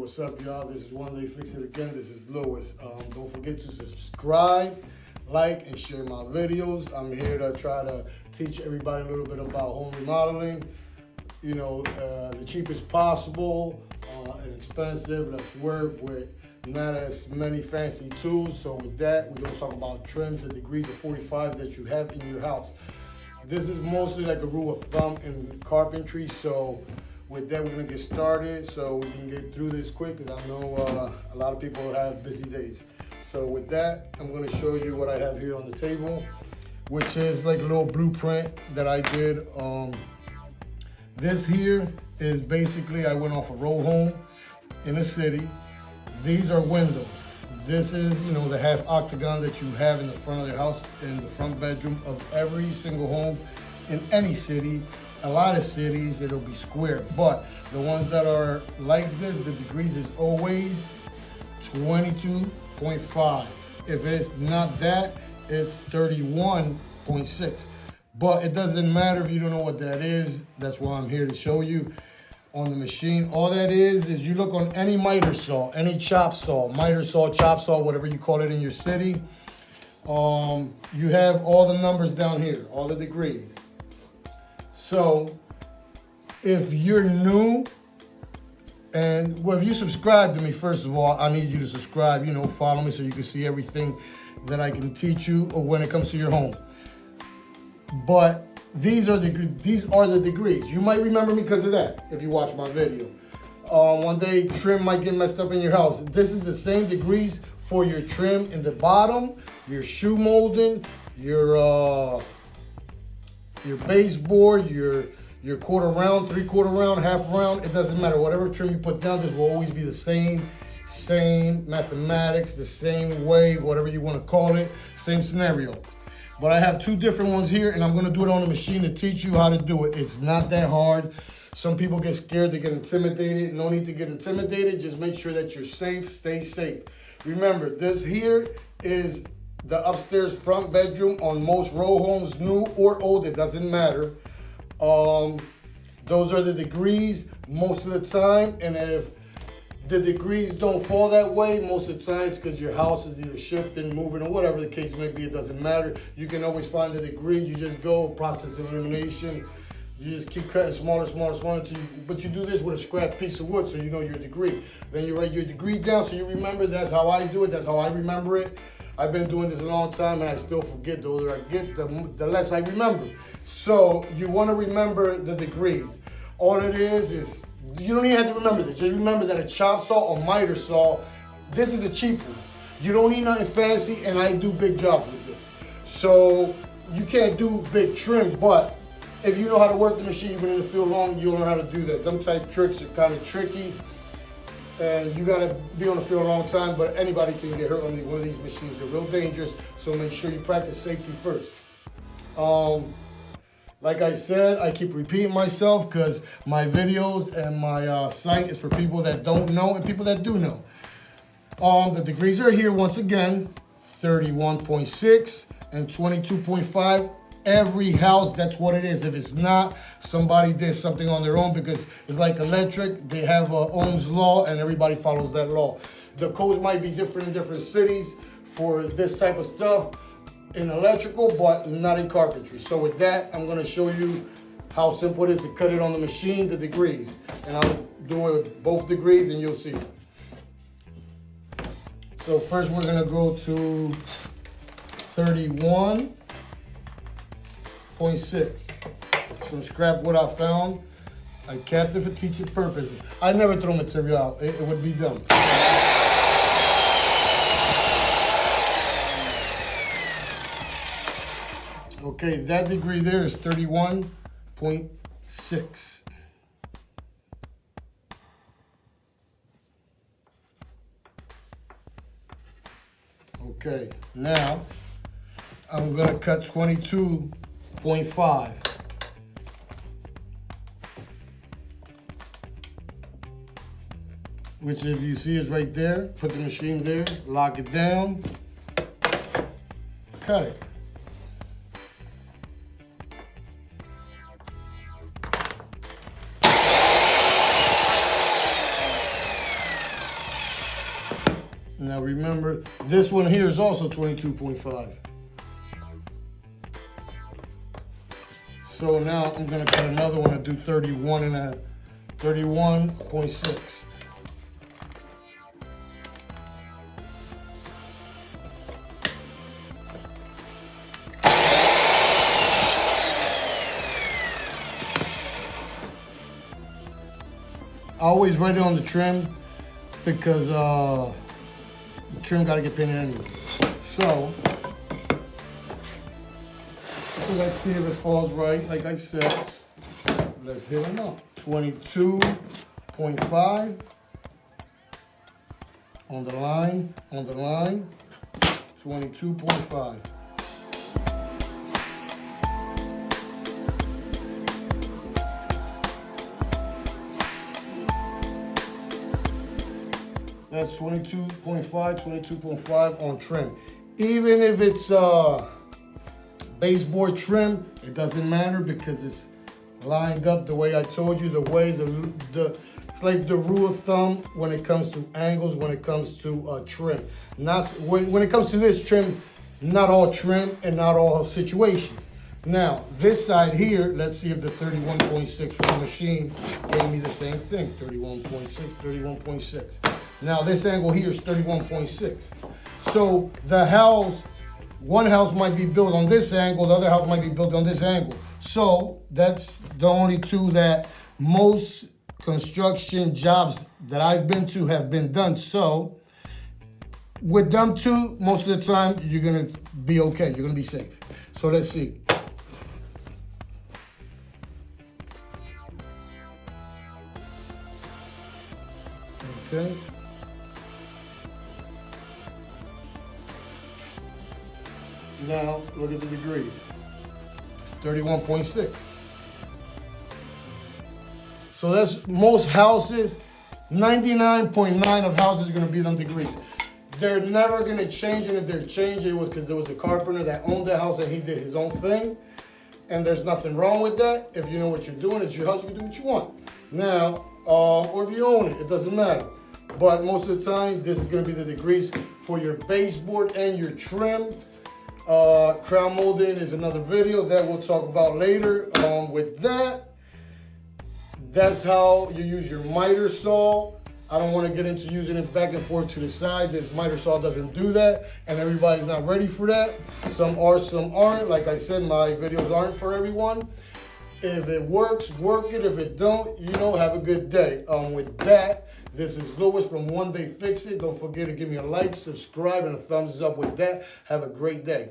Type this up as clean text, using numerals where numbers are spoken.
what's up, y'all? This is One Day Fix It Again. This is Lewis. Don't forget to subscribe, like, and share my videos. I'm here to try to teach everybody a little bit about home remodeling. You know, the cheapest possible, inexpensive. Let's work with not as many fancy tools. So with that, we're going to talk about trims, the degrees of 45s that you have in your house. This is mostly like a rule of thumb in carpentry. So with that, we're gonna get started so we can get through this quick, because I know a lot of people have busy days. So with that, I'm gonna show you what I have here on the table, which is like a little blueprint that I did. This here is basically, I went off a row home in a city. These are windows. This is, you know, the half octagon that you have in the front of your house, in the front bedroom of every single home in any city. A lot of cities, it'll be square, but the ones that are like this, the degrees is always 22.5. If it's not that, it's 31.6. But it doesn't matter if you don't know what that is. That's why I'm here to show you on the machine. All that is you look on any miter saw, any chop saw, miter saw, chop saw, whatever you call it in your city. You have all the numbers down here, all the degrees. So if you're new, and well, if you subscribe to me, first of all, I need you to subscribe, you know, follow me so you can see everything that I can teach you when it comes to your home. But these are the degrees. You might remember me because of that if you watch my video. One day trim might get messed up in your house. This is the same degrees for your trim in the bottom, your shoe molding, your baseboard, your quarter round, 3/4 round, half round, it doesn't matter. Whatever trim you put down, this will always be the same mathematics, the same way, whatever you want to call it, same scenario. But I have two different ones here, and I'm going to do it on the machine to teach you how to do it. It's not that hard. Some people get scared, they get intimidated. No need to get intimidated. Just make sure that you're safe, stay safe. Remember, this here is the upstairs front bedroom on most row homes, new or old, it doesn't matter. Those are the degrees most of the time, and if the degrees don't fall that way, most of the time it's because your house is either shifting, moving, or whatever the case may be. It doesn't matter. You can always find the degree. You just go process elimination. You just keep cutting smaller until you, but you do this with a scrap piece of wood so you know your degree. Then you write your degree down so you remember. That's how I do it. That's how I remember it. I've been doing this a long time and I still forget. The older I get, the less I remember. So you want to remember the degrees. All it is you don't even have to remember this. Just remember that a chop saw or miter saw, this is a cheap one. You don't need nothing fancy, and I do big jobs with this. So you can't do big trim, but if you know how to work the machine, you've been in the field long, you'll learn how to do that. Them type tricks are kind of tricky, and you gotta be on the field a long time, but anybody can get hurt on one of these machines. They're real dangerous, so make sure you practice safety first. Like I said, I keep repeating myself because my videos and my site is for people that don't know and people that do know. The degrees are here once again, 31.6 and 22.5. Every house, that's what it is. If it's not, somebody did something on their own, because it's like electric. They have Ohm's law and everybody follows that law. The codes might be different in different cities for this type of stuff in electrical, but not in carpentry. So with that, I'm gonna show you how simple it is to cut it on the machine, the degrees. And I'll do it with both degrees and you'll see. So first we're gonna go to 31.6. Some scrap wood I found. I kept it for teaching purposes. I never throw material out, it would be dumb. Okay, that degree there is 31.6. Okay, now I'm gonna cut 22.5. Which, if you see, is right there. Put the machine there, lock it down, cut it. Now remember, this one here is also 22.5. So now I'm gonna cut another one and do 31.6. I always write it on the trim because the trim got to get painted anyway. So let's see if it falls right. Like I said, let's hit them up. 22.5 on the line, 22.5. That's 22.5 on trim. Even if it's baseboard trim, it doesn't matter because it's lined up the way I told you, the way it's like the rule of thumb when it comes to angles, when it comes to trim. Not when it comes to this trim, not all trim and not all situations. Now, this side here, let's see if the 31.6 from the machine gave me the same thing. 31.6, 31.6. Now, this angle here is 31.6. So the house, one house might be built on this angle, the other house might be built on this angle. So that's the only two that most construction jobs that I've been to have been done. So with them two, most of the time, you're gonna be okay, you're gonna be safe. So let's see. Okay. Now, look at the degrees. 31.6. So that's most houses, 99.9 of houses are gonna be them degrees. They're never gonna change, and if they're changing, it was because there was a carpenter that owned the house and he did his own thing. And there's nothing wrong with that. If you know what you're doing, it's your house, you can do what you want. Now, or if you own it, it doesn't matter. But most of the time, this is gonna be the degrees for your baseboard and your trim. Crown molding is another video that we'll talk about later. With that, that's how you use your miter saw. I don't want to get into using it back and forth to the side. This miter saw doesn't do that, and everybody's not ready for that. Some are, some aren't. Like I said, my videos aren't for everyone. If it works, work it. If it don't, have a good day. With that, this is Louis from One Day Fix It. Don't forget to give me a like, subscribe, and a thumbs up with that. Have a great day.